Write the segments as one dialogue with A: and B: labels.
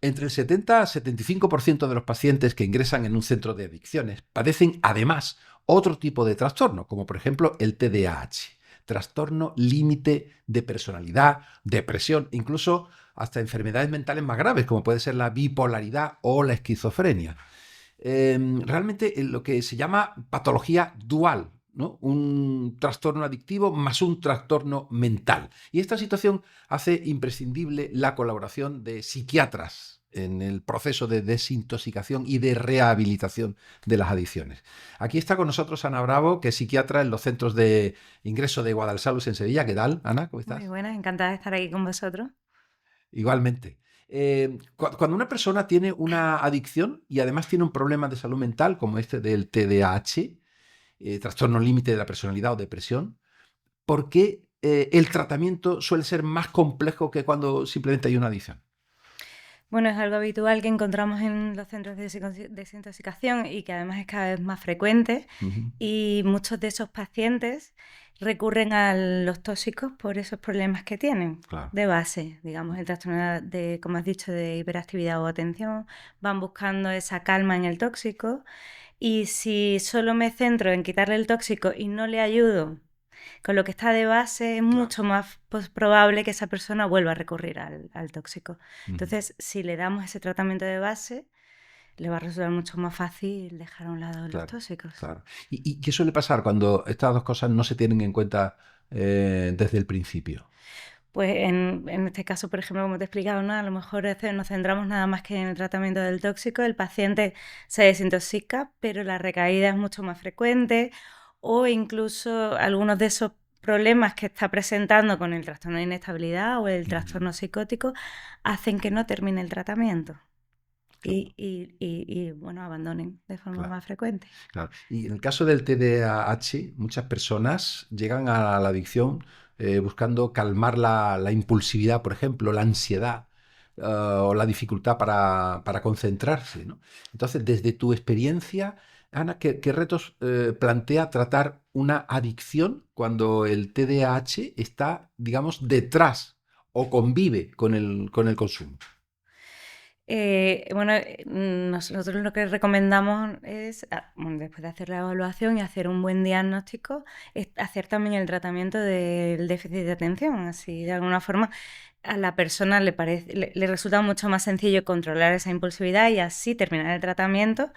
A: Entre el 70 a 75% de los pacientes que ingresan en un centro de adicciones padecen además otro tipo de trastorno, como por ejemplo el TDAH, trastorno límite de personalidad, depresión, incluso hasta enfermedades mentales más graves, como puede ser la bipolaridad o la esquizofrenia. Realmente lo que se llama patología dual, ¿no? Un trastorno adictivo más un trastorno mental. Y esta situación hace imprescindible la colaboración de psiquiatras en el proceso de desintoxicación y de rehabilitación de las adicciones. Aquí está con nosotros Ana Bravo, que es psiquiatra en los centros de ingreso de Guadalsalud en Sevilla. ¿Qué tal, Ana? ¿Cómo
B: Muy
A: estás?
B: buenas, encantada de estar aquí con vosotros.
A: Igualmente. Cuando una persona tiene una adicción y además tiene un problema de salud mental, como este del TDAH, trastorno límite de la personalidad o depresión, ¿por qué el tratamiento suele ser más complejo que cuando simplemente hay una adicción?
B: Bueno, es algo habitual que encontramos en los centros de desintoxicación y que además es cada vez más frecuente
A: Ujú.
B: y muchos de esos pacientes recurren a los tóxicos por esos problemas que tienen
A: Claro.
B: de base, digamos, el trastorno de, como has dicho, de hiperactividad o atención, van buscando esa calma en el tóxico y si solo me centro en quitarle el tóxico y no le ayudo con lo que está de base, es
A: Claro.
B: mucho más probable que esa persona vuelva a recurrir al tóxico.
A: Ujú.
B: Entonces, si le damos ese tratamiento de base, le va a resultar mucho más fácil dejar a un lado los
A: Claro,
B: tóxicos.
A: claro. ¿Y qué suele pasar cuando estas dos cosas no se tienen en cuenta desde el principio?
B: Pues en este caso, por ejemplo, como te he explicado, ¿no? A lo mejor nos centramos nada más que en el tratamiento del tóxico, el paciente se desintoxica, pero la recaída es mucho más frecuente o incluso algunos de esos problemas que está presentando con el trastorno de inestabilidad o el
A: Ujú.
B: trastorno psicótico hacen que no termine el tratamiento
A: Claro,
B: bueno, abandonen de forma
A: claro.
B: más frecuente.
A: Claro. Y en el caso del TDAH, muchas personas llegan a la adicción buscando calmar la impulsividad, por ejemplo, la ansiedad o la dificultad para concentrarse, ¿no? Entonces, desde tu experiencia, Ana, ¿qué retos plantea tratar una adicción cuando el TDAH está, digamos, detrás o convive con el consumo?
B: Bueno, nosotros lo que recomendamos es, bueno, después de hacer la evaluación y hacer un buen diagnóstico, es hacer también el tratamiento del déficit de atención. Así, de alguna forma, a la persona le resulta mucho más sencillo controlar esa impulsividad y así terminar el tratamiento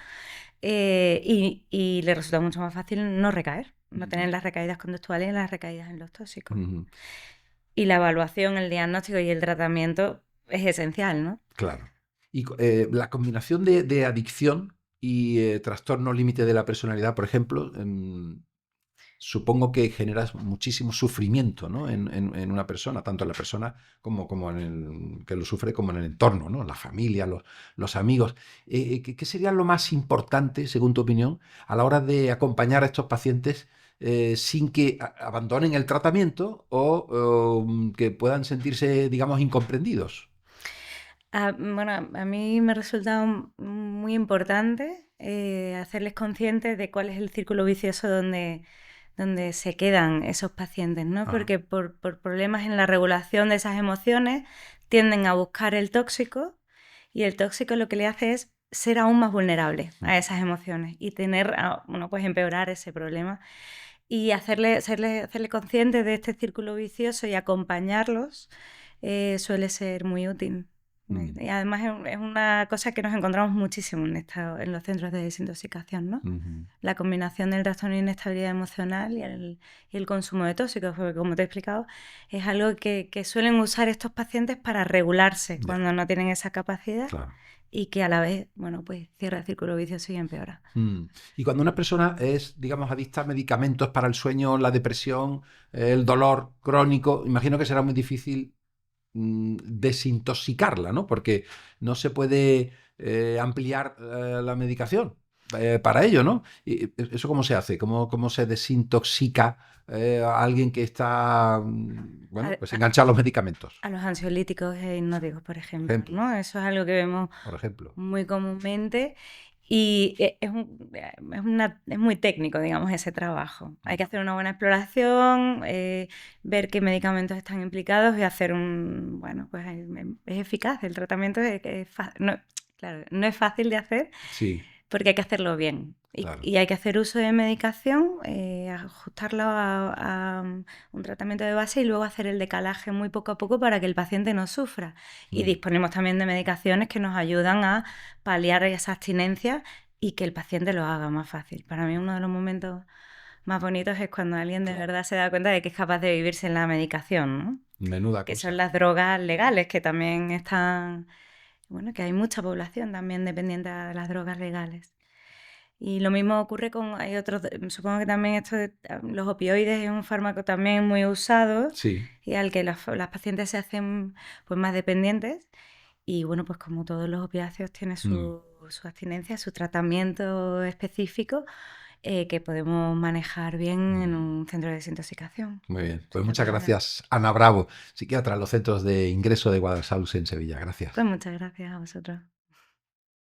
B: y le resulta mucho más fácil no recaer, no tener
A: Ujú,
B: las recaídas conductuales y las recaídas en los tóxicos.
A: ujú.
B: Y la evaluación, el diagnóstico y el tratamiento es esencial, ¿no?
A: Claro. Y la combinación de adicción y trastorno límite de la personalidad, por ejemplo, supongo que generas muchísimo sufrimiento, ¿no? En una persona, tanto en la persona como en el que lo sufre, como en el entorno, ¿no? La familia, los amigos. ¿Qué sería lo más importante, según tu opinión, a la hora de acompañar a estos pacientes sin que abandonen el tratamiento o que puedan sentirse, digamos, incomprendidos?
B: Bueno, a mí me resulta muy importante hacerles conscientes de cuál es el círculo vicioso donde se quedan esos pacientes, ¿no?
A: Ajá.
B: Porque por problemas en la regulación de esas emociones tienden a buscar el tóxico y el tóxico lo que le hace es ser aún más vulnerable a esas emociones y bueno, pues empeorar ese problema y hacerle conscientes de este círculo vicioso y acompañarlos suele ser muy útil.
A: Mm,
B: Y además es una cosa que nos encontramos muchísimo en los centros de desintoxicación, ¿no?
A: ujú.
B: La combinación del trastorno de inestabilidad emocional y el consumo de tóxicos, porque como te he explicado, es algo que suelen usar estos pacientes para regularse
A: Ya,
B: cuando no tienen esa capacidad
A: claro.
B: y que a la vez, bueno, pues cierra el círculo vicioso y empeora.
A: Mm. Y cuando una persona es, digamos, adicta a medicamentos para el sueño, la depresión, el dolor crónico, imagino que será muy difícil desintoxicarla, ¿no? Porque no se puede ampliar la medicación para ello, ¿no? ¿Eso cómo se hace? ¿Cómo se desintoxica a alguien que está, bueno,
B: A,
A: pues
B: a-
A: enganchado a los medicamentos?
B: a los ansiolíticos e hipnóticos, por
A: Por
B: ejemplo,
A: ejemplo,
B: ¿no? Eso es algo que vemos
A: por ejemplo.
B: muy comúnmente Y es muy técnico, digamos, ese trabajo. Hay que hacer una buena exploración, ver qué medicamentos están implicados y hacer bueno, pues es eficaz. El tratamiento claro, no es fácil de hacer
A: Sí,
B: porque hay que hacerlo bien.
A: claro.
B: Y hay que hacer uso de medicación, ajustarlo a un tratamiento de base y luego hacer el decalaje muy poco a poco para que el paciente no sufra. Y disponemos también de medicaciones que nos ayudan a paliar esa abstinencia y que el paciente lo haga más fácil. Para mí uno de los momentos más bonitos es cuando alguien de verdad se da cuenta de que es capaz de vivir sin la medicación, ¿no?
A: Menuda
B: Que son
A: cosa.
B: las drogas legales, que también están, bueno, que hay mucha población también dependiente de las drogas legales. Y lo mismo ocurre hay otros, supongo que también los opioides es un fármaco también muy usado
A: Sí.
B: y al que las pacientes se hacen pues más dependientes. Y bueno, pues como todos los opiáceos tiene su abstinencia, su tratamiento específico que podemos manejar bien en un centro de desintoxicación.
A: Muy bien. Pues
B: Sin
A: muchas
B: problema.
A: gracias, Ana Bravo, psiquiatra en los centros de ingreso de Guadalsalud en Sevilla. Gracias.
B: Pues muchas gracias a vosotros.